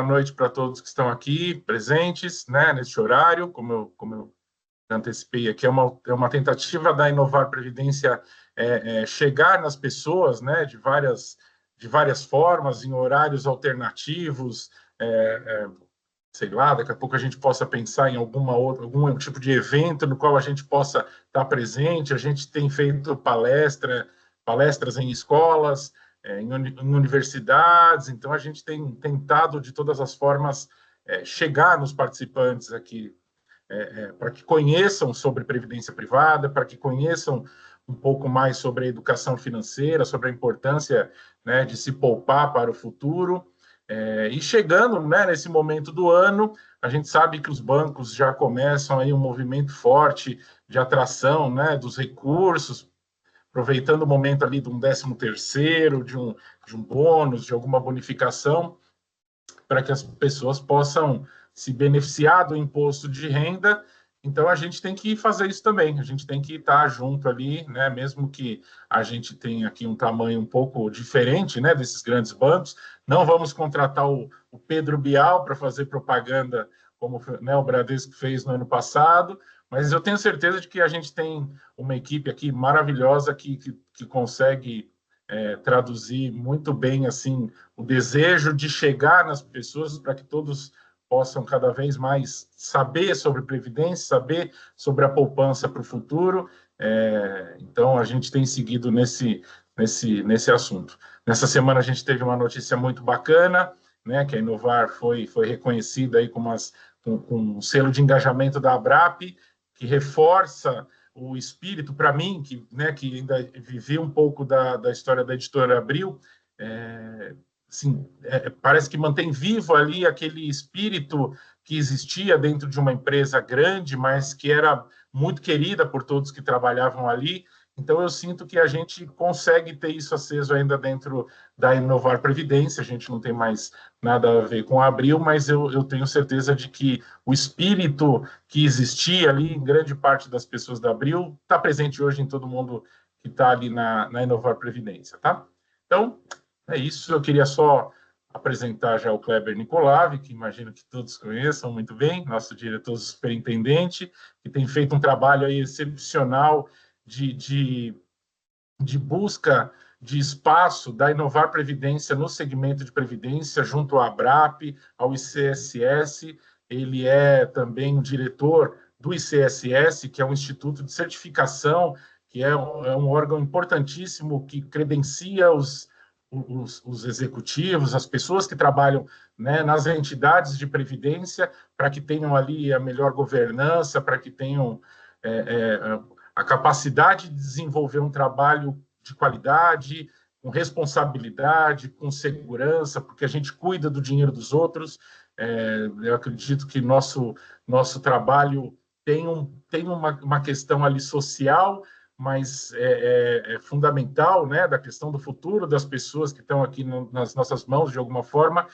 noite para todos que estão aqui presentes, né, neste horário. Como eu antecipei aqui, é uma tentativa da Inovar Previdência chegar nas pessoas, né, de várias formas, em horários alternativos, sei lá, daqui a pouco a gente possa pensar em algum tipo de evento no qual a gente possa estar presente. A gente tem feito palestras em escolas, em universidades, então a gente tem tentado de todas as formas chegar nos participantes aqui, para que conheçam sobre previdência privada, para que conheçam um pouco mais sobre a educação financeira, sobre a importância, né, de se poupar para o futuro. E chegando, né, nesse momento do ano, a gente sabe que os bancos já começam aí um movimento forte de atração, né, dos recursos, aproveitando o momento ali de um 13º, de um bônus, de alguma bonificação, para que as pessoas possam se beneficiar do imposto de renda. Então, a gente tem que fazer isso também, a gente tem que estar junto ali, né? Mesmo que a gente tenha aqui um tamanho um pouco diferente, né, desses grandes bancos. Não vamos contratar o Pedro Bial para fazer propaganda, como, né, o Bradesco fez no ano passado, mas eu tenho certeza de que a gente tem uma equipe aqui maravilhosa que consegue traduzir muito bem assim o desejo de chegar nas pessoas para que todos possam cada vez mais saber sobre previdência, saber sobre a poupança para o futuro. Então, a gente tem seguido nesse assunto. Nessa semana, a gente teve uma notícia muito bacana, né, que a Inovar foi reconhecida aí com um selo de engajamento da Abrap, que reforça o espírito, para mim, que ainda vivi um pouco da história da Editora Abril, assim, parece que mantém vivo ali aquele espírito que existia dentro de uma empresa grande, mas que era muito querida por todos que trabalhavam ali. Então, eu sinto que a gente consegue ter isso aceso ainda dentro da Inovar Previdência. A gente não tem mais nada a ver com a Abril, mas eu tenho certeza de que o espírito que existia ali em grande parte das pessoas da Abril está presente hoje em todo mundo que está ali na Inovar Previdência, tá? Então, é isso. Eu queria só apresentar já o Kleber Nicolave, que imagino que todos conheçam muito bem, nosso diretor superintendente, que tem feito um trabalho aí excepcional de busca de espaço da Inovar Previdência no segmento de previdência, junto à Abrap, ao ICSS. Ele é também o diretor do ICSS, que é um instituto de certificação, que é um órgão importantíssimo que credencia os executivos, as pessoas que trabalham, né, nas entidades de previdência, para que tenham ali a melhor governança, para que tenham a capacidade de desenvolver um trabalho de qualidade, com responsabilidade, com segurança, porque a gente cuida do dinheiro dos outros. Eu acredito que nosso trabalho tem uma questão ali social, mas é fundamental, né, da questão do futuro das pessoas que estão aqui nas nossas mãos, de alguma forma,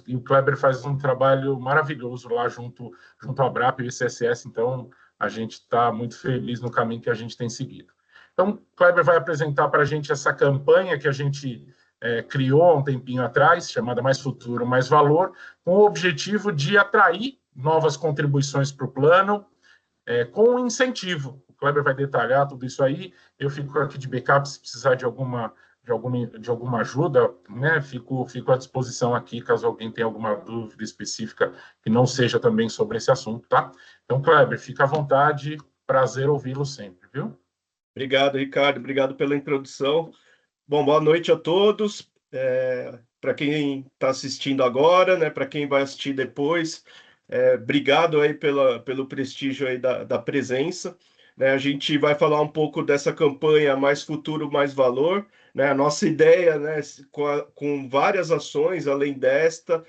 e o Kleber faz um trabalho maravilhoso lá junto à Abrap e o ICSS. Então, a gente está muito feliz no caminho que a gente tem seguido. Então, o Kleber vai apresentar para a gente essa campanha que a gente criou há um tempinho atrás, chamada Mais Futuro, Mais Valor, com o objetivo de atrair novas contribuições para o plano, com um incentivo. O Kleber vai detalhar tudo isso aí. Eu fico aqui de backup se precisar de alguma ajuda, né? Fico à disposição aqui, caso alguém tenha alguma dúvida específica que não seja também sobre esse assunto, tá? Então, Kleber, fica à vontade, prazer ouvi-lo sempre, viu? Obrigado, Ricardo, obrigado pela introdução. Bom, boa noite a todos. Para quem está assistindo agora, né, para quem vai assistir depois, obrigado aí pelo prestígio aí da presença. Né, a gente vai falar um pouco dessa campanha Mais Futuro, Mais Valor. Né, a nossa ideia, né, com várias ações além desta,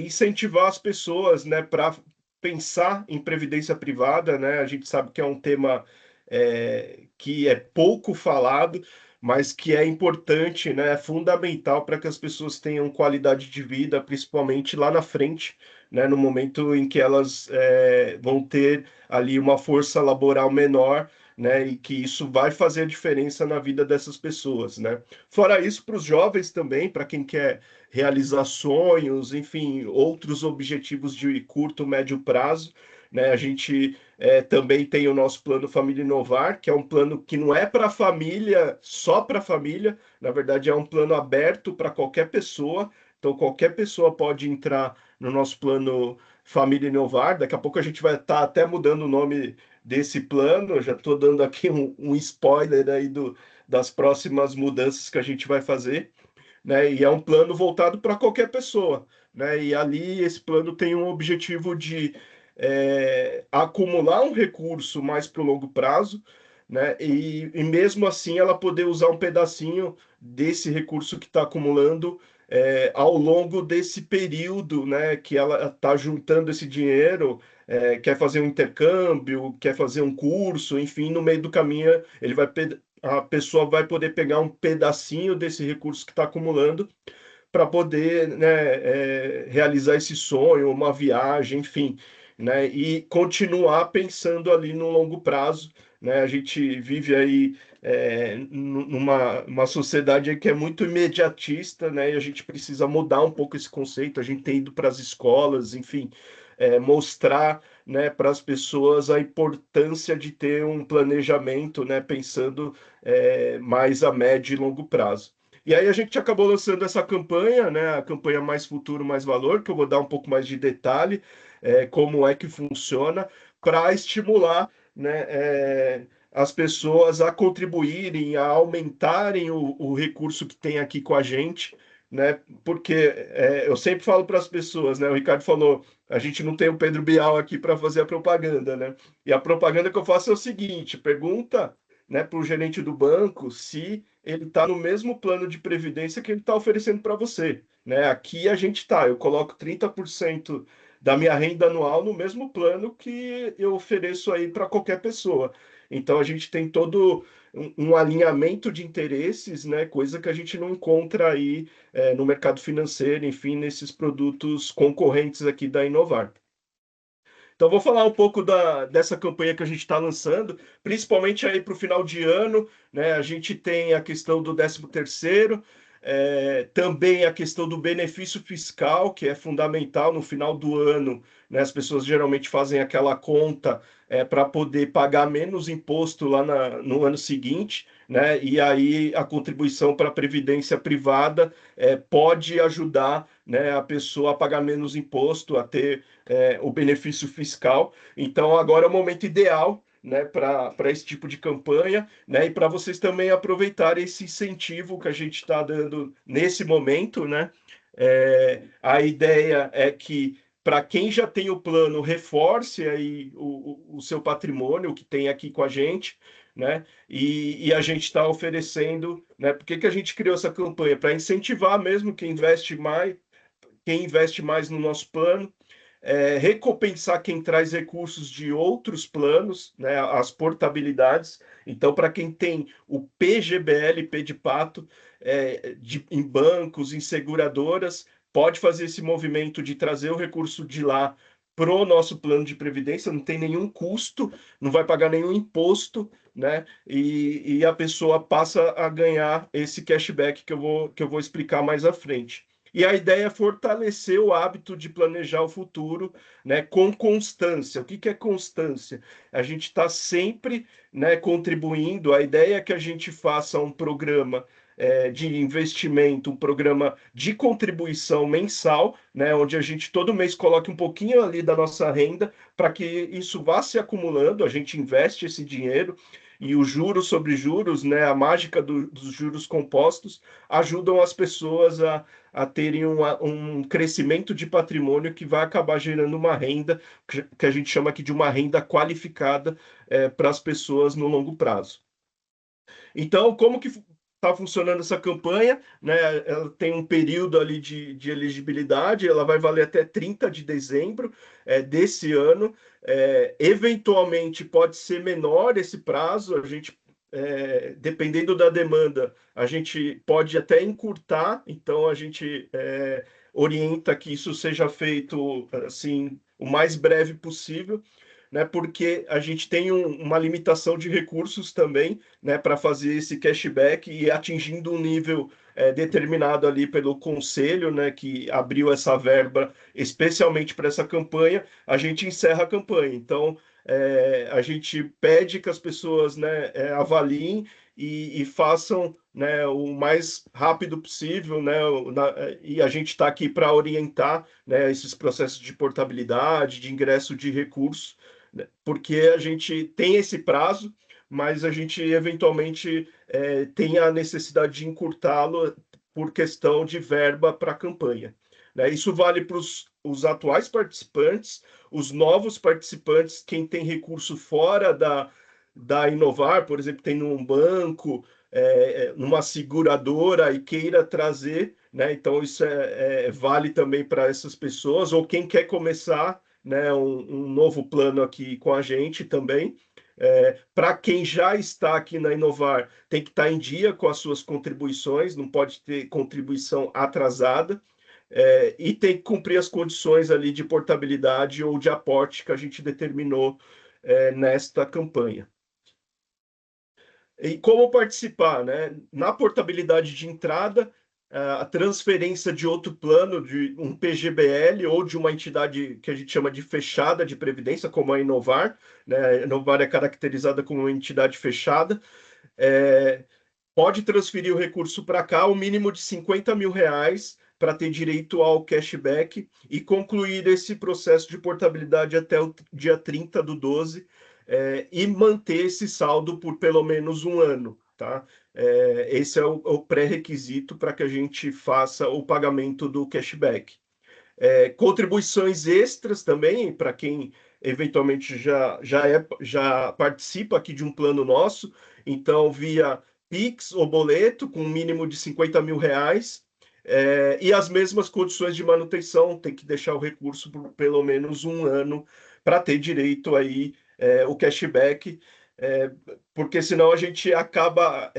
incentivar as pessoas, né, para pensar em previdência privada. Né, a gente sabe que é um tema que é pouco falado, mas que é importante, né, é fundamental para que as pessoas tenham qualidade de vida, principalmente lá na frente, né, no momento em que elas vão ter ali uma força laboral menor, né? E que isso vai fazer a diferença na vida dessas pessoas, né? Fora isso, para os jovens também, para quem quer realizar sonhos, enfim, outros objetivos de curto, médio prazo, né? A gente também tem o nosso plano Família Inovar, que é um plano que não é para a família, só para a família, na verdade é um plano aberto para qualquer pessoa, então qualquer pessoa pode entrar no nosso plano Família Inovar. Daqui a pouco a gente vai estar até mudando o nome desse plano. Eu já estou dando aqui um spoiler aí das próximas mudanças que a gente vai fazer, né? E é um plano voltado para qualquer pessoa, né? E ali esse plano tem um objetivo de acumular um recurso mais para o longo prazo, né? E mesmo assim ela poder usar um pedacinho desse recurso que está acumulando ao longo desse período, né? Que ela está juntando esse dinheiro, quer fazer um intercâmbio, quer fazer um curso, enfim, no meio do caminho a pessoa vai poder pegar um pedacinho desse recurso que está acumulando para poder, né, realizar esse sonho, uma viagem, enfim, né, e continuar pensando ali no longo prazo, né? A gente vive aí numa uma sociedade aí que é muito imediatista, né? E a gente precisa mudar um pouco esse conceito. A gente tem ido para as escolas, enfim, mostrar, né, para as pessoas a importância de ter um planejamento, né, pensando mais a médio e longo prazo. E aí a gente acabou lançando essa campanha, né, a campanha Mais Futuro, Mais Valor, que eu vou dar um pouco mais de detalhe, como é que funciona, para estimular, né, as pessoas a contribuírem, a aumentarem o recurso que tem aqui com a gente, né, porque eu sempre falo para as pessoas, né, o Ricardo falou, a gente não tem o Pedro Bial aqui para fazer a propaganda, né, e a propaganda que eu faço é o seguinte, pergunta, né, para o gerente do banco se ele está no mesmo plano de previdência que ele está oferecendo para você, né? Aqui a gente está, eu coloco 30% da minha renda anual no mesmo plano que eu ofereço aí para qualquer pessoa. Então a gente tem todo um alinhamento de interesses, né? Coisa que a gente não encontra aí no mercado financeiro, enfim, nesses produtos concorrentes aqui da Inovar. Então, vou falar um pouco dessa campanha que a gente está lançando, principalmente aí para o final de ano, né? A gente tem a questão do 13º, também a questão do benefício fiscal, que é fundamental no final do ano, né? As pessoas geralmente fazem aquela conta para poder pagar menos imposto lá no ano seguinte, né? E aí a contribuição para a previdência privada pode ajudar, né, a pessoa a pagar menos imposto, a ter o benefício fiscal. Então, agora é o momento ideal, né, para esse tipo de campanha, né, e para vocês também aproveitarem esse incentivo que a gente está dando nesse momento, né? A ideia é que para quem já tem o plano, reforce aí o seu patrimônio, o que tem aqui com a gente, né? E a gente está oferecendo, né? Por que a gente criou essa campanha? Para incentivar mesmo quem investe mais no nosso plano, recompensar quem traz recursos de outros planos, né, as portabilidades. Então, para quem tem o PGBL, P de pato, em bancos, em seguradoras, pode fazer esse movimento de trazer o recurso de lá para o nosso plano de previdência, não tem nenhum custo, não vai pagar nenhum imposto, né? E a pessoa passa a ganhar esse cashback que eu vou explicar mais à frente. E a ideia é fortalecer o hábito de planejar o futuro, né, com constância. O que é constância? A gente está sempre, né, contribuindo. A ideia é que a gente faça um programa de investimento, um programa de contribuição mensal, né, onde a gente todo mês coloque um pouquinho ali da nossa renda para que isso vá se acumulando. A gente investe esse dinheiro e os juros sobre juros, né, a mágica dos juros compostos, ajudam as pessoas a terem um crescimento de patrimônio que vai acabar gerando uma renda, que a gente chama aqui de uma renda qualificada para as pessoas no longo prazo. Então, como que está funcionando essa campanha? Né? Ela tem um período ali de elegibilidade, ela vai valer até 30 de dezembro desse ano. Eventualmente pode ser menor esse prazo, a gente dependendo da demanda, a gente pode até encurtar, então a gente orienta que isso seja feito assim o mais breve possível, né, porque a gente tem uma limitação de recursos também, né, para fazer esse cashback e atingindo um nível determinado ali pelo conselho, né, que abriu essa verba especialmente para essa campanha, a gente encerra a campanha. Então, a gente pede que as pessoas, né, avaliem e façam, né, o mais rápido possível, né, e a gente está aqui para orientar, né, esses processos de portabilidade, de ingresso de recursos, né, porque a gente tem esse prazo, mas a gente eventualmente tem a necessidade de encurtá-lo por questão de verba para a campanha, né? Isso vale para os atuais participantes, os novos participantes, quem tem recurso fora da Inovar, por exemplo, tem num banco, numa seguradora e queira trazer, né? Então isso vale também para essas pessoas, ou quem quer começar, né, um novo plano aqui com a gente também. Para quem já está aqui na Inovar, tem que estar em dia com as suas contribuições, não pode ter contribuição atrasada, e tem que cumprir as condições ali de portabilidade ou de aporte que a gente determinou nesta campanha. E como participar, né? Na portabilidade de entrada, a transferência de outro plano, de um PGBL ou de uma entidade que a gente chama de fechada de previdência, como a Inovar, né? A Inovar é caracterizada como uma entidade fechada, pode transferir o recurso para cá, o mínimo de R$ 50.000, para ter direito ao cashback e concluir esse processo de portabilidade até o dia 30/12, e manter esse saldo por pelo menos um ano, tá? Esse é o pré-requisito para que a gente faça o pagamento do cashback. Contribuições extras também, para quem eventualmente já participa aqui de um plano nosso, então via Pix ou boleto, com um mínimo de R$ 50.000, e as mesmas condições de manutenção, tem que deixar o recurso por pelo menos um ano para ter direito aí o cashback, porque senão a gente acaba,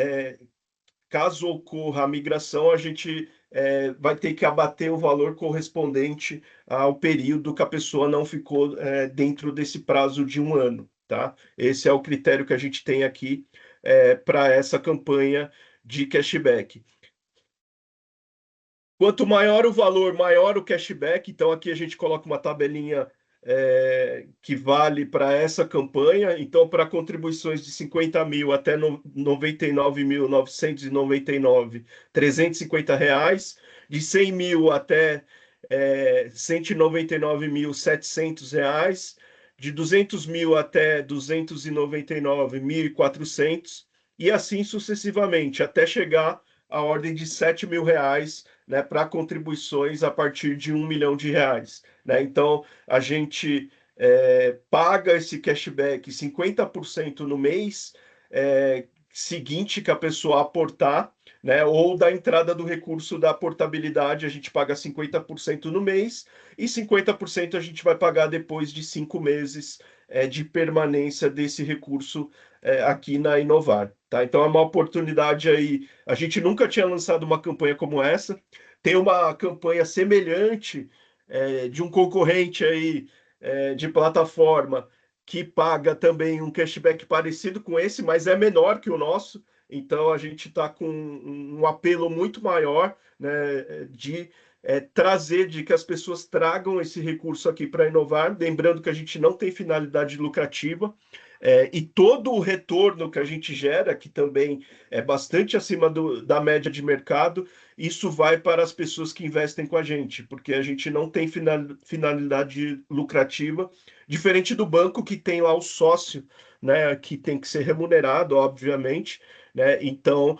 caso ocorra a migração, a gente vai ter que abater o valor correspondente ao período que a pessoa não ficou dentro desse prazo de um ano, tá? Esse é o critério que a gente tem aqui para essa campanha de cashback. Quanto maior o valor, maior o cashback. Então, aqui a gente coloca uma tabelinha que vale para essa campanha. Então, para contribuições de 50.000 até 99.999, R$ 350. De 100.000 até R$ 199.700. De 200.000 até 299.1.400. E assim sucessivamente, até chegar à ordem de R$ 7.000, né, para contribuições a partir de R$ 1 milhão, né? Então, a gente paga esse cashback 50% no mês seguinte que a pessoa aportar, né, ou da entrada do recurso da portabilidade, a gente paga 50% no mês e 50% a gente vai pagar depois de 5 meses de permanência desse recurso aqui na Inovar, tá? Então é uma oportunidade aí. A gente nunca tinha lançado uma campanha como essa. Tem uma campanha semelhante de um concorrente aí de plataforma que paga também um cashback parecido com esse, mas é menor que o nosso. Então a gente está com um apelo muito maior, né, de trazer, de que as pessoas tragam esse recurso aqui para inovar. Lembrando que a gente não tem finalidade lucrativa. E todo o retorno que a gente gera, que também é bastante acima da média de mercado, isso vai para as pessoas que investem com a gente, porque a gente não tem finalidade lucrativa, diferente do banco que tem lá o sócio, né, que tem que ser remunerado, obviamente, né? Então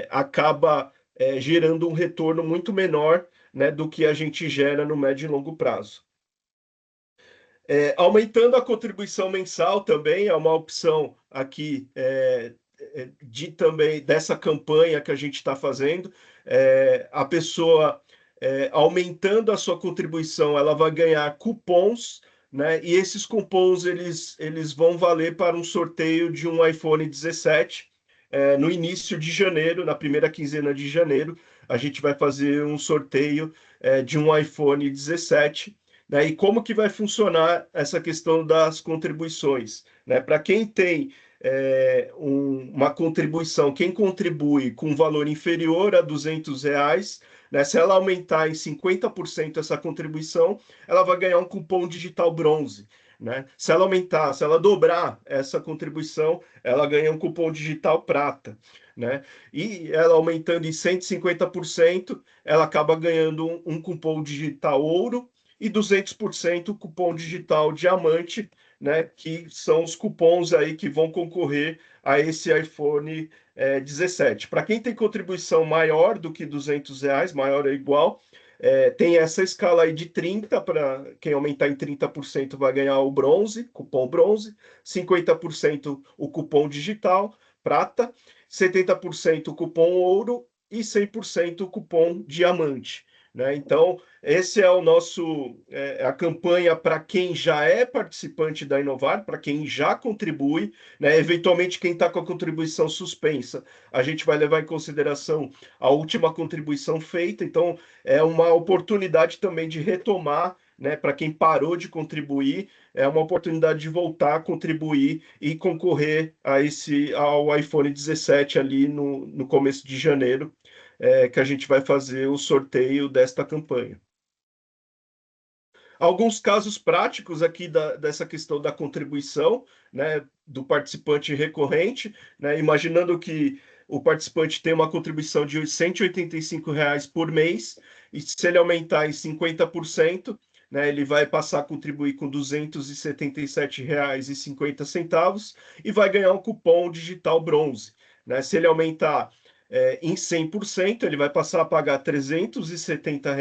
acaba gerando um retorno muito menor, né, do que a gente gera no médio e longo prazo. Aumentando a contribuição mensal também é uma opção aqui também dessa campanha que a gente está fazendo. A pessoa aumentando a sua contribuição, ela vai ganhar cupons, né? E esses cupons eles vão valer para um sorteio de um iPhone 17 no início de janeiro, na primeira quinzena de janeiro. A gente vai fazer um sorteio de um iPhone 17 né? E como que vai funcionar essa questão das contribuições, né? Para quem tem uma contribuição, quem contribui com um valor inferior a R$ 200, né? Se ela aumentar em 50% essa contribuição, ela vai ganhar um cupom digital bronze, né? Se ela aumentar, se ela dobrar essa contribuição, ela ganha um cupom digital prata, né? E ela aumentando em 150%, ela acaba ganhando um cupom digital ouro e 200% cupom digital diamante, né? Que são os cupons aí que vão concorrer a esse iPhone 17. Para quem tem contribuição maior do que R$ 200, maior ou igual, tem essa escala aí de 30, para quem aumentar em 30% vai ganhar o bronze, cupom bronze, 50% o cupom digital, prata, 70% o cupom ouro e 100% o cupom diamante, né? Então, esse é o nosso a campanha para quem já é participante da Inovar, para quem já contribui, né? Eventualmente quem está com a contribuição suspensa, a gente vai levar em consideração a última contribuição feita. Então, é uma oportunidade também de retomar, né? Para quem parou de contribuir, é uma oportunidade de voltar a contribuir e concorrer ao iPhone 17 ali no começo de janeiro, que a gente vai fazer o sorteio desta campanha. Alguns casos práticos aqui dessa questão da contribuição, né, do participante recorrente, né, imaginando que o participante tem uma contribuição de R$ 185 por mês, e se ele aumentar em 50%, né, ele vai passar a contribuir com R$ 277,50 e vai ganhar um cupom digital bronze, né? Se ele aumentar em 100%, ele vai passar a pagar R$ 370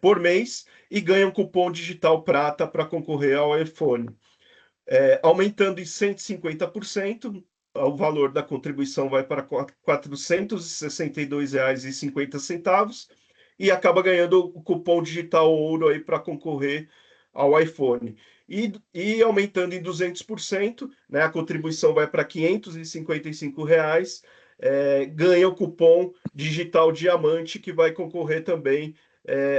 por mês e ganha um cupom digital prata para concorrer ao iPhone. Aumentando em 150%, o valor da contribuição vai para R$ 462,50 e acaba ganhando o cupom digital ouro aí para concorrer ao iPhone. E aumentando em 200%, né, a contribuição vai para R$ 555, ganha o cupom digital diamante que vai concorrer também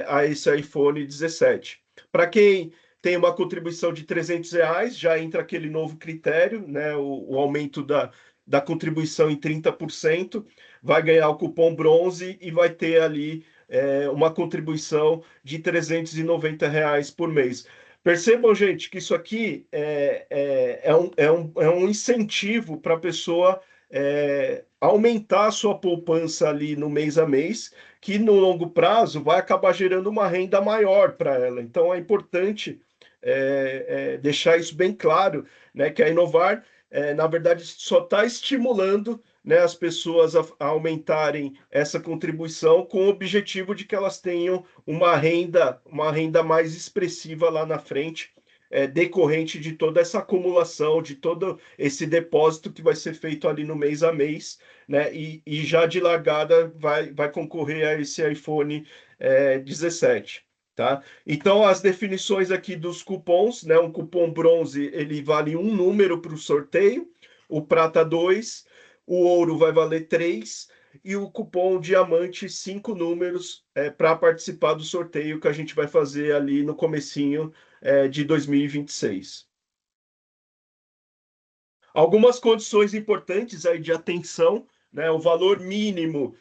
a esse iPhone 17. Para quem tem uma contribuição de R$ 300, já entra aquele novo critério, né, o aumento da contribuição em 30%, vai ganhar o cupom bronze e vai ter ali uma contribuição de R$ 390 por mês. Percebam, gente, que isso aqui é um incentivo para a pessoa aumentar a sua poupança ali no mês a mês, que no longo prazo vai acabar gerando uma renda maior para ela. Então é importante deixar isso bem claro, né, que a Inovar, na verdade, só está estimulando, né, as pessoas a aumentarem essa contribuição com o objetivo de que elas tenham uma renda mais expressiva lá na frente, decorrente de toda essa acumulação, de todo esse depósito que vai ser feito ali no mês a mês, né? E já de largada vai concorrer a esse iPhone 17. Tá? Então, as definições aqui dos cupons, né? Um cupom bronze, ele vale um número para o sorteio, o prata 2, o ouro vai valer 3, e o cupom diamante 5 números para participar do sorteio que a gente vai fazer ali no comecinho de 2026. Algumas condições importantes aí de atenção, né? O valor mínimo,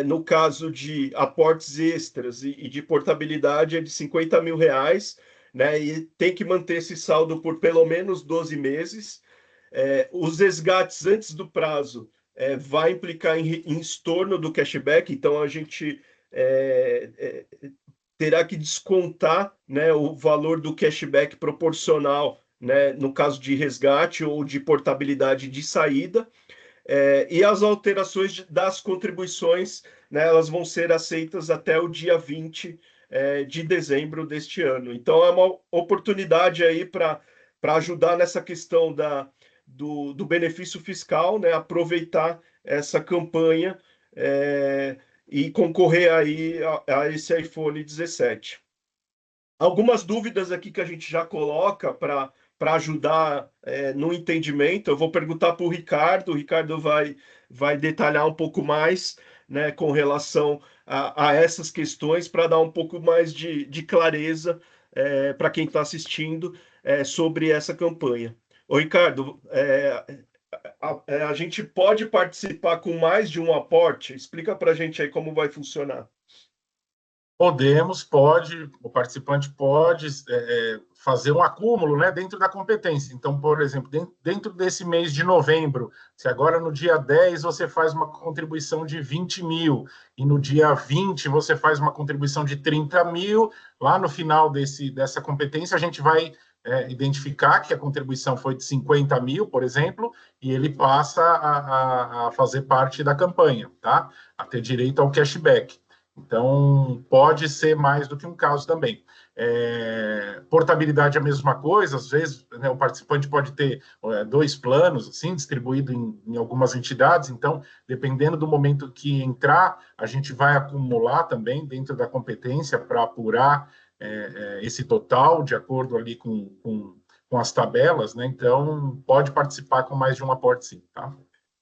no caso de aportes extras e de portabilidade, é de R$ 50.000, né? E tem que manter esse saldo por pelo menos 12 meses. Os resgates antes do prazo vai implicar em estorno do cashback, então a gente terá que descontar, né, o valor do cashback proporcional, né, no caso de resgate ou de portabilidade de saída, e as alterações das contribuições, né, elas vão ser aceitas até o dia 20 de dezembro deste ano. Então, é uma oportunidade aí para ajudar nessa questão do benefício fiscal, né, aproveitar essa campanha e concorrer aí a esse iPhone 17. Algumas dúvidas aqui que a gente já coloca para ajudar no entendimento. Eu vou perguntar para o Ricardo vai detalhar um pouco mais, né, com relação a essas questões, para dar um pouco mais de clareza para quem está assistindo sobre essa campanha. Ô, Ricardo, a gente pode participar com mais de um aporte? Explica para a gente aí como vai funcionar. O participante pode fazer um acúmulo, né, dentro da competência. Então, por exemplo, dentro desse mês de novembro, se agora no dia 10 você faz uma contribuição de 20 mil, e no dia 20 você faz uma contribuição de 30 mil, lá no final dessa competência a gente vai identificar que a contribuição foi de 50 mil, por exemplo, e ele passa a fazer parte da campanha, tá? A ter direito ao cashback. Então, pode ser mais do que um caso também. Portabilidade é a mesma coisa, às vezes, né, o participante pode ter 2 planos, assim, distribuído em algumas entidades, então, dependendo do momento que entrar, a gente vai acumular também dentro da competência para apurar esse total, de acordo ali com as tabelas, né? Então, pode participar com mais de um aporte, sim, tá?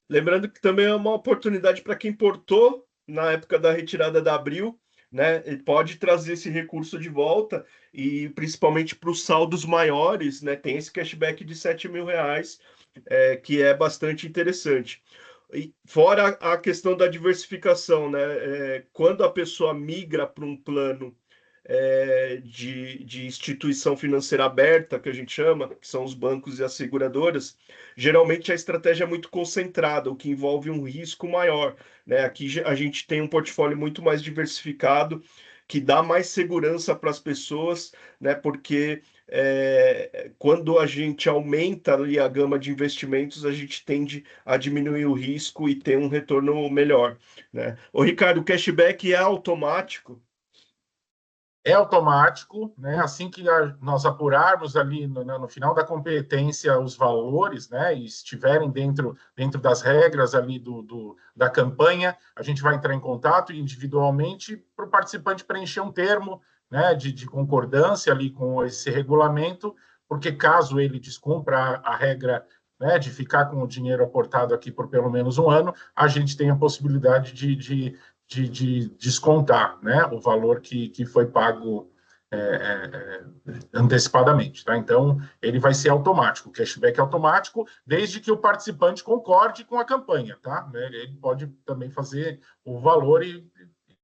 Lembrando que também é uma oportunidade para quem portou na época da retirada da Abril, né? Ele pode trazer esse recurso de volta e principalmente para os saldos maiores, né? Tem esse cashback de R$ 7.000, que é bastante interessante. E fora a questão da diversificação, né? Quando a pessoa migra para um plano de instituição financeira aberta, que a gente chama, que são os bancos e as seguradoras, geralmente a estratégia é muito concentrada, o que envolve um risco maior, né? Aqui a gente tem um portfólio muito mais diversificado, que dá mais segurança para as pessoas, né? Porque quando a gente aumenta ali a gama de investimentos, a gente tende a diminuir o risco e ter um retorno melhor, né? Ô, Ricardo, o cashback é automático? É automático, né? Assim que nós apurarmos ali no final da competência os valores, né? E estiverem dentro das regras ali da campanha, a gente vai entrar em contato individualmente para o participante preencher um termo, né? De concordância ali com esse regulamento, porque caso ele descumpra a regra, né, de ficar com o dinheiro aportado aqui por pelo menos um ano, a gente tem a possibilidade de descontar, né, o valor que foi pago antecipadamente. Tá? Então, ele vai ser automático, o cashback é automático, desde que o participante concorde com a campanha. Tá? Ele pode também fazer o valor e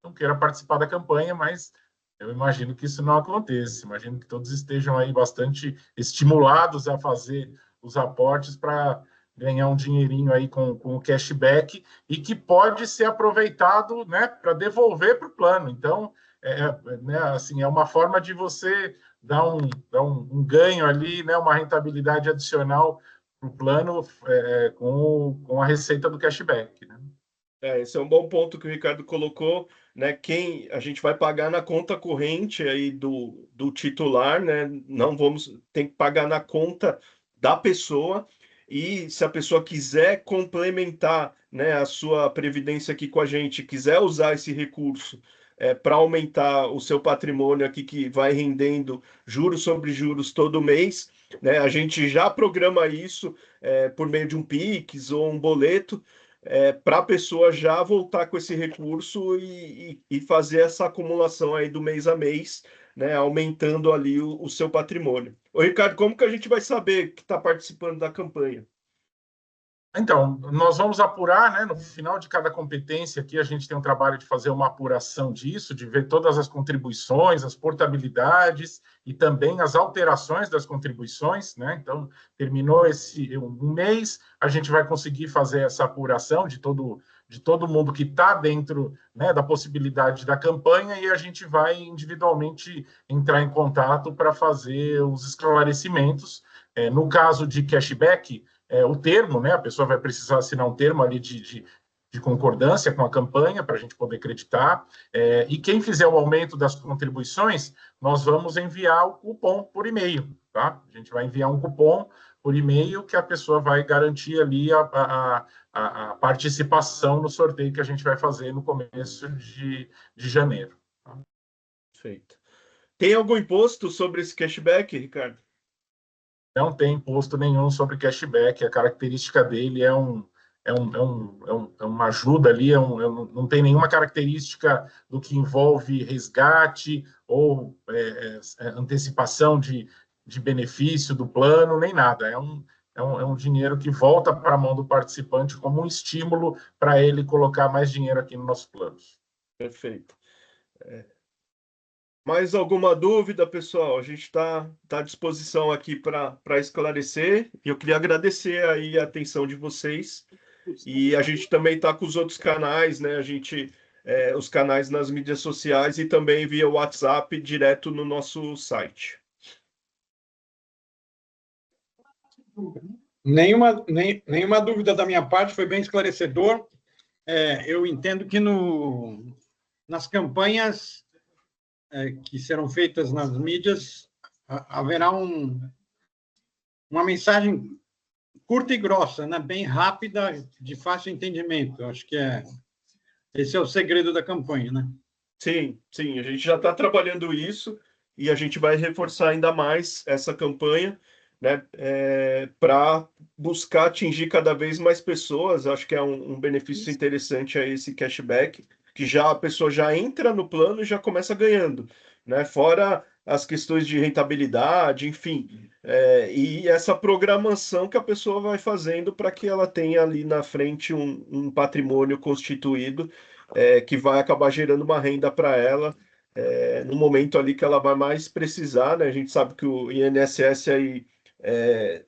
não queira participar da campanha, mas eu imagino que isso não aconteça. Imagino que todos estejam aí bastante estimulados a fazer os aportes para ganhar um dinheirinho aí com o cashback e que pode ser aproveitado, né, para devolver para o plano. Então, né, assim, é uma forma de você dar um ganho ali, né, uma rentabilidade adicional para o plano com a receita do cashback. Né? Esse é um bom ponto que o Ricardo colocou, né? Quem a gente vai pagar na conta corrente aí do titular, né? Não tem que pagar na conta da pessoa. E se a pessoa quiser complementar, né, a sua previdência aqui com a gente, quiser usar esse recurso para aumentar o seu patrimônio aqui, que vai rendendo juros sobre juros todo mês, né? A gente já programa isso por meio de um Pix ou um boleto para a pessoa já voltar com esse recurso e fazer essa acumulação aí do mês a mês, né, aumentando ali o seu patrimônio. Ô, Ricardo, como que a gente vai saber que está participando da campanha? Então, nós vamos apurar, né, no final de cada competência aqui, a gente tem um trabalho de fazer uma apuração disso, de ver todas as contribuições, as portabilidades e também as alterações das contribuições, né? Então, terminou um mês, a gente vai conseguir fazer essa apuração de todo mundo que está dentro, né, da possibilidade da campanha e a gente vai individualmente entrar em contato para fazer os esclarecimentos. No caso de cashback, o termo, né? A pessoa vai precisar assinar um termo ali de concordância com a campanha para a gente poder acreditar. E quem fizer o aumento das contribuições, nós vamos enviar o cupom por e-mail. Tá? A gente vai enviar um cupom por e-mail que a pessoa vai garantir ali a participação no sorteio que a gente vai fazer no começo de janeiro. Tá? Perfeito. Tem algum imposto sobre esse cashback, Ricardo? Não tem imposto nenhum sobre cashback. A característica dele é é uma ajuda ali, não tem nenhuma característica do que envolve resgate ou antecipação de benefício do plano, nem nada. É um dinheiro que volta para a mão do participante como um estímulo para ele colocar mais dinheiro aqui nos nossos planos. Perfeito. Mais alguma dúvida, pessoal? A gente está à disposição aqui para esclarecer. E eu queria agradecer aí a atenção de vocês. E a gente também está com os outros canais, né? Os canais nas mídias sociais e também via WhatsApp direto no nosso site. Nenhuma dúvida da minha parte, foi bem esclarecedor. Eu entendo que nas campanhas que serão feitas nas mídias, haverá uma mensagem curta e grossa, né? Bem rápida, de fácil entendimento. Acho que esse é o segredo da campanha, né? Sim, sim, a gente já está trabalhando isso e a gente vai reforçar ainda mais essa campanha, né, para buscar atingir cada vez mais pessoas. Acho que é um benefício interessante a esse cashback, que já a pessoa já entra no plano e já começa ganhando, né? Fora as questões de rentabilidade, enfim, e essa programação que a pessoa vai fazendo para que ela tenha ali na frente um patrimônio constituído, que vai acabar gerando uma renda para ela, no momento ali que ela vai mais precisar, né? A gente sabe que o INSS aí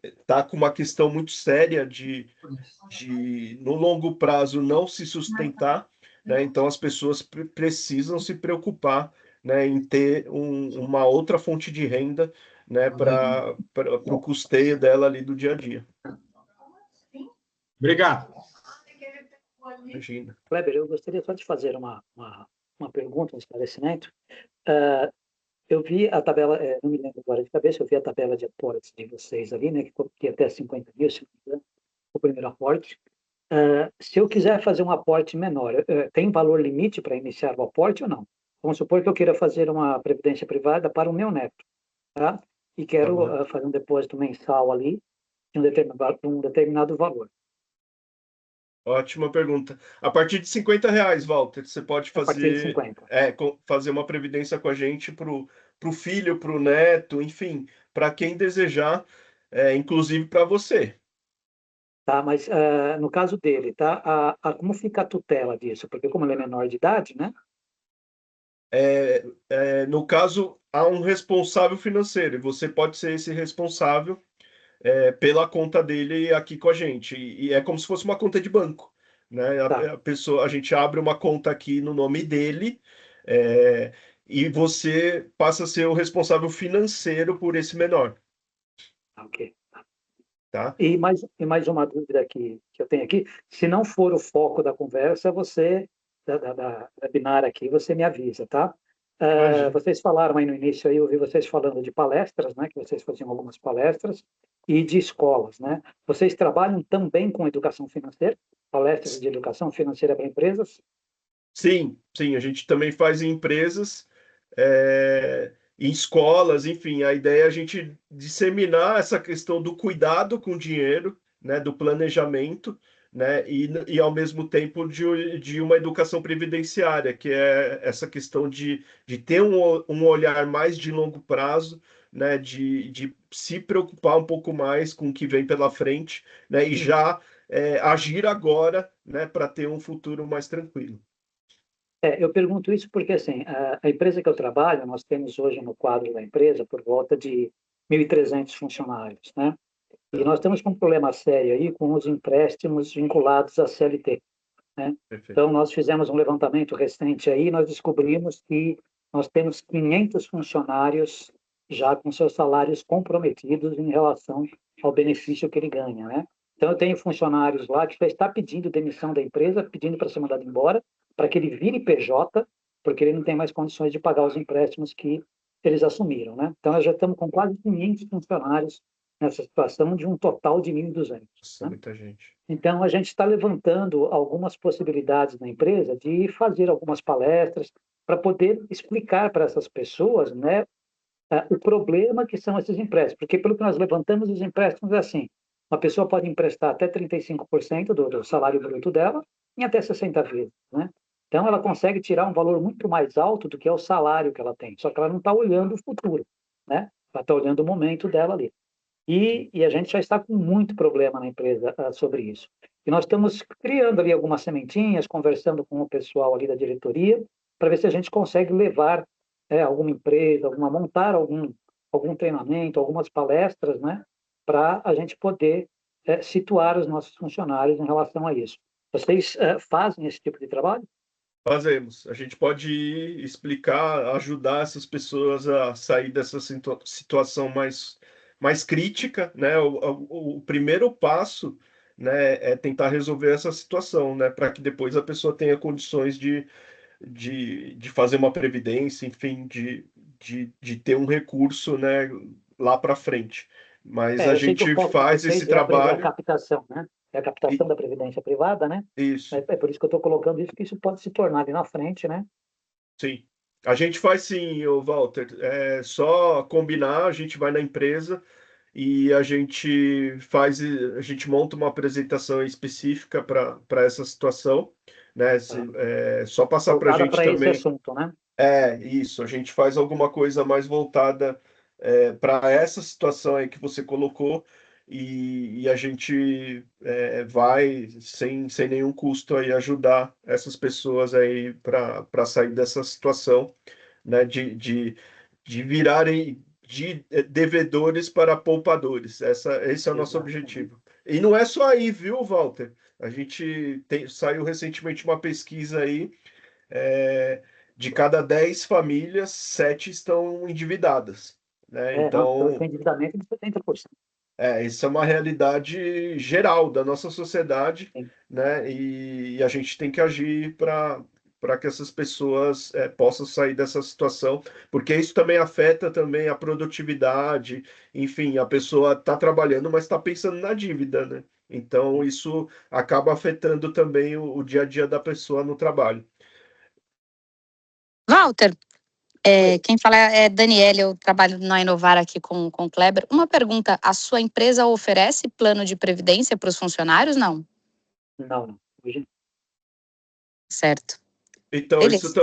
está com uma questão muito séria de no longo prazo não se sustentar, né? Então as pessoas precisam se preocupar, né, em ter uma outra fonte de renda, né, para o custeio dela ali do dia a dia. Obrigado. Imagina. Kleber, eu gostaria só de fazer uma pergunta, um esclarecimento. Eu vi a tabela, não me lembro agora de cabeça, eu vi a tabela de aportes de vocês ali, né, que até 50 mil, se não me engano, o primeiro aporte. Se eu quiser fazer um aporte menor, tem valor limite para iniciar o aporte ou não? Vamos supor que eu queira fazer uma previdência privada para o meu neto, tá? E quero fazer um depósito mensal ali de um determinado valor. Ótima pergunta. A partir de R$ 50, Walter, você pode A partir de fazer, 50. fazer uma previdência com a gente para o filho, para o neto, enfim, para quem desejar, inclusive para você. Tá, mas no caso dele, tá? Como fica a tutela disso? Porque como ele é menor de idade, né? No caso, há um responsável financeiro, e você pode ser esse responsável pela conta dele aqui com a gente. E é como se fosse uma conta de banco, né? Tá. A gente abre uma conta aqui no nome dele, e você passa a ser o responsável financeiro por esse menor, Ok. tá? E mais uma dúvida que eu tenho aqui. Se não for o foco da conversa, você, da webinar aqui, você me avisa, tá? Imagina. Vocês falaram aí no início, aí, eu ouvi vocês falando de palestras, né? Que vocês faziam algumas palestras, e de escolas, né? Vocês trabalham também com educação financeira? Palestras de educação financeira para empresas? Sim, sim, a gente também faz em empresas, em escolas, enfim, a ideia é a gente disseminar essa questão do cuidado com o dinheiro, né, do planejamento, né, e ao mesmo tempo de uma educação previdenciária, que é essa questão de ter um olhar mais de longo prazo, né, de se preocupar um pouco mais com o que vem pela frente, né, e já agir agora, né, para ter um futuro mais tranquilo. Eu pergunto isso porque, assim, a empresa que eu trabalho, nós temos hoje no quadro da empresa por volta de 1.300 funcionários, né? E nós temos um problema sério aí com os empréstimos vinculados à CLT, né? Perfeito. Então, nós fizemos um levantamento recente aí e nós descobrimos que nós temos 500 funcionários já com seus salários comprometidos em relação ao benefício que ele ganha, né? Então, eu tenho funcionários lá que já está pedindo demissão da empresa, pedindo para ser mandado embora, para que ele vire PJ, porque ele não tem mais condições de pagar os empréstimos que eles assumiram, né? Então, nós já estamos com quase 500 funcionários nessa situação de um total de 1.200. Nossa, né? muita gente. Então, a gente está levantando algumas possibilidades na empresa de fazer algumas palestras para poder explicar para essas pessoas, né, o problema que são esses empréstimos. Porque, pelo que nós levantamos, os empréstimos é assim, Uma pessoa pode emprestar até 35% do salário bruto dela em até 60 vezes, né? Então, ela consegue tirar um valor muito mais alto do que é o salário que ela tem, só que ela não está olhando o futuro, né? Ela está olhando o momento dela ali. E a gente já está com muito problema na empresa sobre isso. E nós estamos criando ali algumas sementinhas, conversando com o pessoal ali da diretoria, para ver se a gente consegue levar alguma empresa, montar algum treinamento, algumas palestras, né, para a gente poder situar os nossos funcionários em relação a isso. Vocês fazem esse tipo de trabalho? Fazemos. A gente pode explicar, ajudar essas pessoas a sair dessa situação mais crítica, né? O primeiro passo, né, é tentar resolver essa situação, né, para que depois a pessoa tenha condições de fazer uma previdência, enfim, de ter um recurso, né, lá para frente. Mas a Eu sei que o gente foco de faz esse vocês é a trabalho captação, né? É a captação e da previdência privada, né? isso. É por isso que eu estou colocando isso, que isso pode se tornar ali na frente, né? Sim. A gente faz sim, ô Walter. É só combinar, a gente vai na empresa e a gente monta uma apresentação específica para essa situação, né? Tá. É só passar para a Voltada gente para esse também. assunto, né? É, isso, a gente faz alguma coisa mais voltada para essa situação aí que você colocou e a gente vai sem nenhum custo aí ajudar essas pessoas aí para sair dessa situação, né, de virarem devedores para poupadores. Esse é o nosso Exatamente. objetivo. E não é só aí, viu, Walter? A gente saiu recentemente uma pesquisa aí, é, de cada 10 famílias, 7 estão endividadas, né? Não, então Então, tem endividamento de 70%. isso é uma realidade geral da nossa sociedade, Sim. né? E a gente tem que agir para que essas pessoas possam sair dessa situação, porque isso também afeta também a produtividade, enfim, a pessoa está trabalhando, mas está pensando na dívida, né? Então, isso acaba afetando também o dia a dia da pessoa no trabalho. Walter, Oi. quem fala é Daniela, eu trabalho na Inovar aqui com o Kleber. Uma pergunta, a sua empresa oferece plano de previdência para os funcionários? Não? Não. Hoje, Certo. Então, Beleza.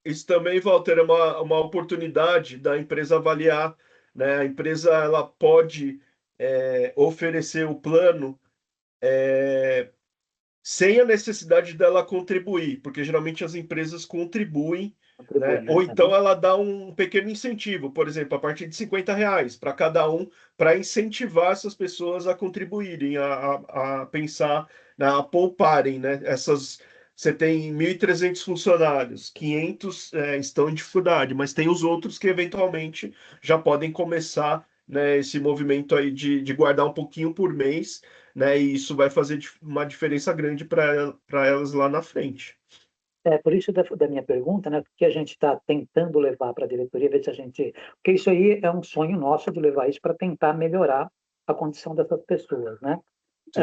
isso também, Walter, é uma oportunidade da empresa avaliar, né? A empresa ela pode oferecer o plano sem a necessidade dela contribuir, porque geralmente as empresas contribuem, né? contribui, né? Ou então ela dá um pequeno incentivo, por exemplo, a partir de R$ 50 para cada um, para incentivar essas pessoas a contribuírem, a pensar, né, a pouparem, né? Você tem 1.300 funcionários, 500 estão em dificuldade, mas tem os outros que eventualmente já podem começar, né, esse movimento aí de guardar um pouquinho por mês, né? E isso vai fazer uma diferença grande para elas lá na frente. Por isso da minha pergunta, né? Porque a gente está tentando levar para a diretoria, ver se a gente. Porque isso aí é um sonho nosso de levar isso para tentar melhorar a condição dessas pessoas, né? Sim,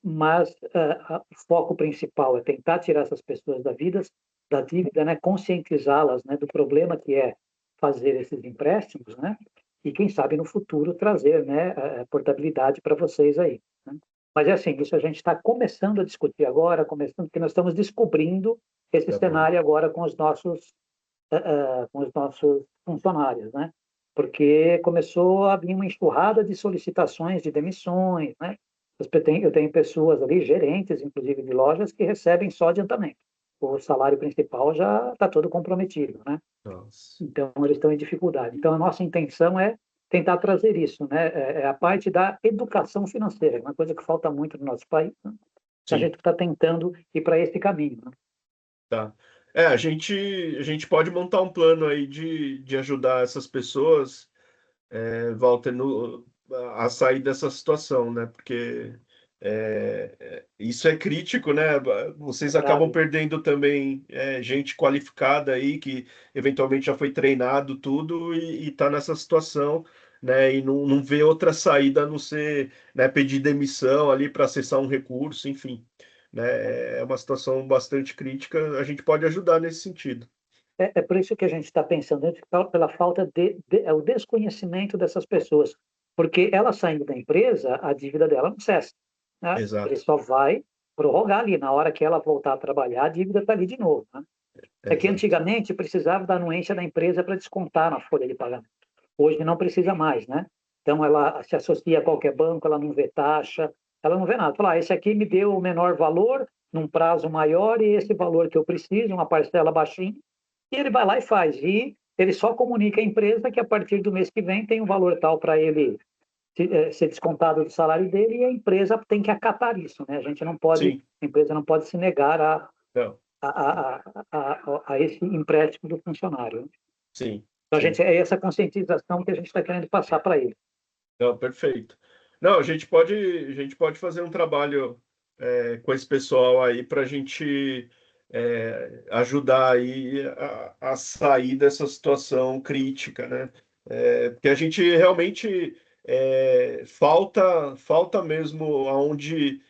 Mas o foco principal é tentar tirar essas pessoas da dívida, né? Conscientizá-las, né? Do problema que é fazer esses empréstimos, né? E quem sabe no futuro trazer, né? Portabilidade para vocês aí, né? Mas é assim, isso a gente está começando a discutir agora, porque nós estamos descobrindo esse tá bom. cenário agora com os nossos funcionários, né? Porque começou a vir uma enxurrada de solicitações de demissões, né? Eu tenho pessoas ali, gerentes, inclusive de lojas, que recebem só adiantamento. O salário principal já está todo comprometido, né? Nossa. Então, eles estão em dificuldade. Então, a nossa intenção é tentar trazer isso, né? É a parte da educação financeira, uma coisa que falta muito no nosso país, né? A Sim, gente está tentando ir para esse caminho, né? tá. A gente pode montar um plano aí de ajudar essas pessoas, Walter, a sair dessa situação, né? Porque isso é crítico, né? Vocês acabam Grave. perdendo também gente qualificada aí que eventualmente já foi treinado tudo e está nessa situação, né? E não vê outra saída a não ser, né, pedir demissão ali para acessar um recurso, enfim, né? É uma situação bastante crítica. A gente pode ajudar nesse sentido. Por isso que a gente está pensando, pela falta o desconhecimento dessas pessoas. Porque ela saindo da empresa, a dívida dela não cessa, né? Exato. Ele só vai prorrogar ali. Na hora que ela voltar a trabalhar, a dívida está ali de novo, né? É que Exato. antigamente precisava da anuência da empresa para descontar na folha de pagamento. Hoje não precisa mais, né? Então ela se associa a qualquer banco, ela não vê taxa, ela não vê nada. Fala, esse aqui me deu o menor valor, num prazo maior, e esse valor que eu preciso, uma parcela baixinha, e ele vai lá e faz. E ele só comunica à empresa que a partir do mês que vem tem um valor tal para ele ser descontado do salário dele, e a empresa tem que acatar isso, né? A gente não pode, Sim. a empresa não pode se negar Não. a esse empréstimo do funcionário. Sim. Então, Sim. é essa conscientização que a gente está querendo passar para ele. Não, perfeito. Não, a gente pode fazer um trabalho com esse pessoal aí para a gente ajudar aí a sair dessa situação crítica, né? Porque a gente realmente falta mesmo aonde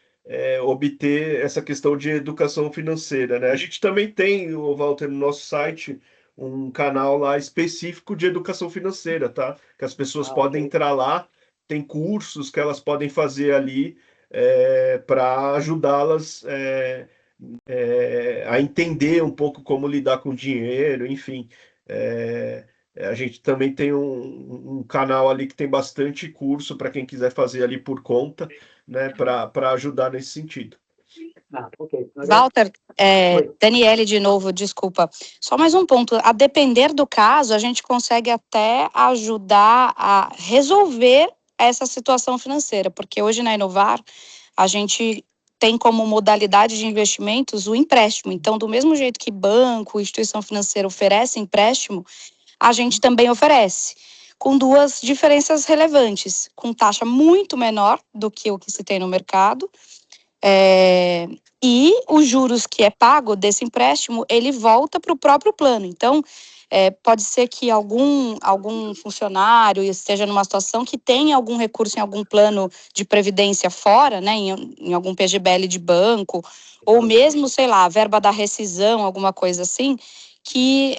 obter essa questão de educação financeira, né? A gente também tem, o Walter, no nosso site, um canal lá específico de educação financeira, tá? Que as pessoas podem entrar lá, tem cursos que elas podem fazer ali para ajudá-las a entender um pouco como lidar com dinheiro, enfim. A gente também tem um canal ali que tem bastante curso para quem quiser fazer ali por conta, né, para ajudar nesse sentido. Ok. Walter, Daniele de novo, desculpa. Só mais um ponto. A depender do caso, a gente consegue até ajudar a resolver essa situação financeira, porque hoje na Inovar, a gente tem como modalidade de investimentos o empréstimo. Então, do mesmo jeito que banco, instituição financeira oferece empréstimo, a gente também oferece, com duas diferenças relevantes, com taxa muito menor do que o que se tem no mercado, e os juros que é pago desse empréstimo, ele volta para o próprio plano. Então, pode ser que algum funcionário esteja numa situação que tenha algum recurso em algum plano de previdência fora, né, em algum PGBL de banco, ou mesmo, sei lá, verba da rescisão, alguma coisa assim, que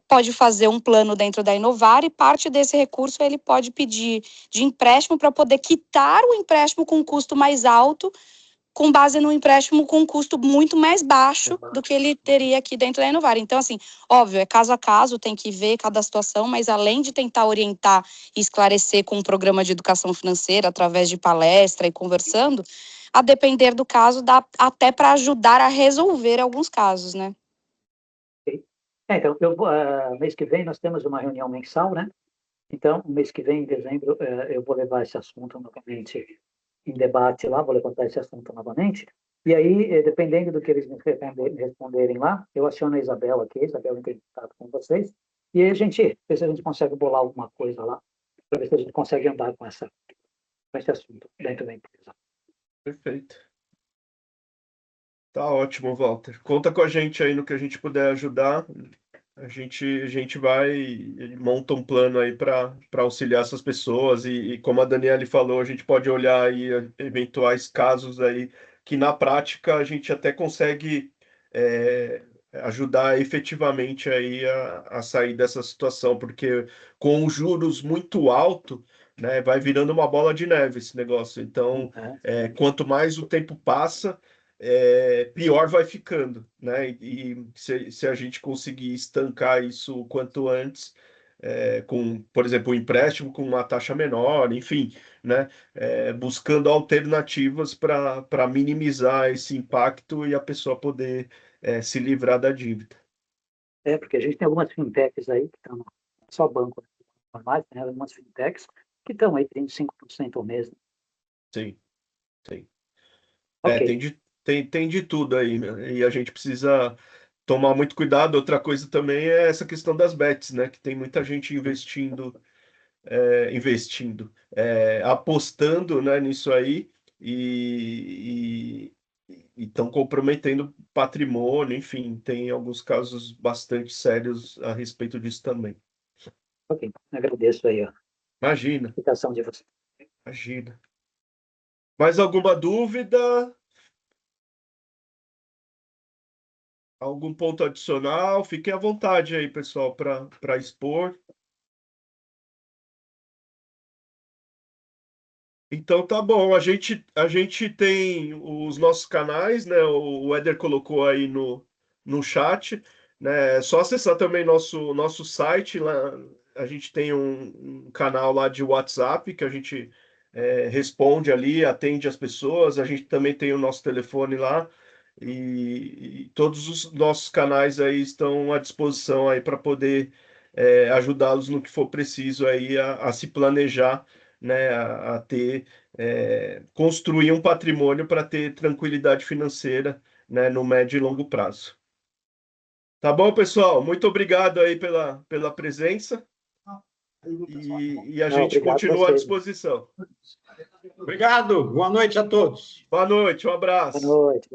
pode fazer um plano dentro da Inovar e parte desse recurso ele pode pedir de empréstimo para poder quitar o empréstimo com um custo mais alto, com base no empréstimo com um custo muito mais baixo do que ele teria aqui dentro da Inovar. Então, assim, óbvio, é caso a caso, tem que ver cada situação, mas além de tentar orientar e esclarecer com um programa de educação financeira, através de palestra e conversando, a depender do caso, dá até para ajudar a resolver alguns casos, né? Então, mês que vem nós temos uma reunião mensal, né? Então, mês que vem, em dezembro, eu vou levar esse assunto novamente em debate lá, vou levantar esse assunto novamente. E aí, dependendo do que eles me responderem lá, eu aciono a Isabel aqui, a Isabel entra em contato com vocês, e aí a gente vê se a gente consegue bolar alguma coisa lá, para ver se a gente consegue andar com esse assunto dentro da empresa. Perfeito. Tá ótimo, Walter. Conta com a gente aí no que a gente puder ajudar. A gente vai e monta um plano aí para auxiliar essas pessoas e como a Daniele falou, a gente pode olhar aí eventuais casos aí que na prática a gente até consegue ajudar efetivamente aí a sair dessa situação, porque com os juros muito alto, né, vai virando uma bola de neve esse negócio. Então, quanto mais o tempo passa, pior vai ficando, né? E se a gente conseguir estancar isso o quanto antes, com, por exemplo, um empréstimo com uma taxa menor, enfim, né? Buscando alternativas para minimizar esse impacto e a pessoa poder se livrar da dívida. Porque a gente tem algumas fintechs aí, que estão só banco normais, né? Algumas fintechs que estão aí 35% ao mês. Né? Sim, sim. Ok. Tem de tudo aí, né? E a gente precisa tomar muito cuidado. Outra coisa também é essa questão das bets, né? Que tem muita gente apostando, né, nisso aí e estão comprometendo patrimônio, enfim, tem alguns casos bastante sérios a respeito disso também. Ok, agradeço aí a Imagina, explicação de você. imagina. Mais alguma dúvida? Algum ponto adicional? Fiquem à vontade aí, pessoal, para expor. Então tá bom, a gente tem os nossos canais, né? O Éder colocou aí no chat, né? É só acessar também nosso site lá. A gente tem um canal lá de WhatsApp que a gente responde ali, atende as pessoas. A gente também tem o nosso telefone lá e todos os nossos canais aí estão à disposição aí para poder ajudá-los no que for preciso aí a se planejar, né? A ter construir um patrimônio para ter tranquilidade financeira, né, no médio e longo prazo. Tá bom, pessoal? Muito obrigado aí pela presença e a gente continua à disposição. Obrigado. Boa noite a todos. Boa noite, um abraço. Boa noite.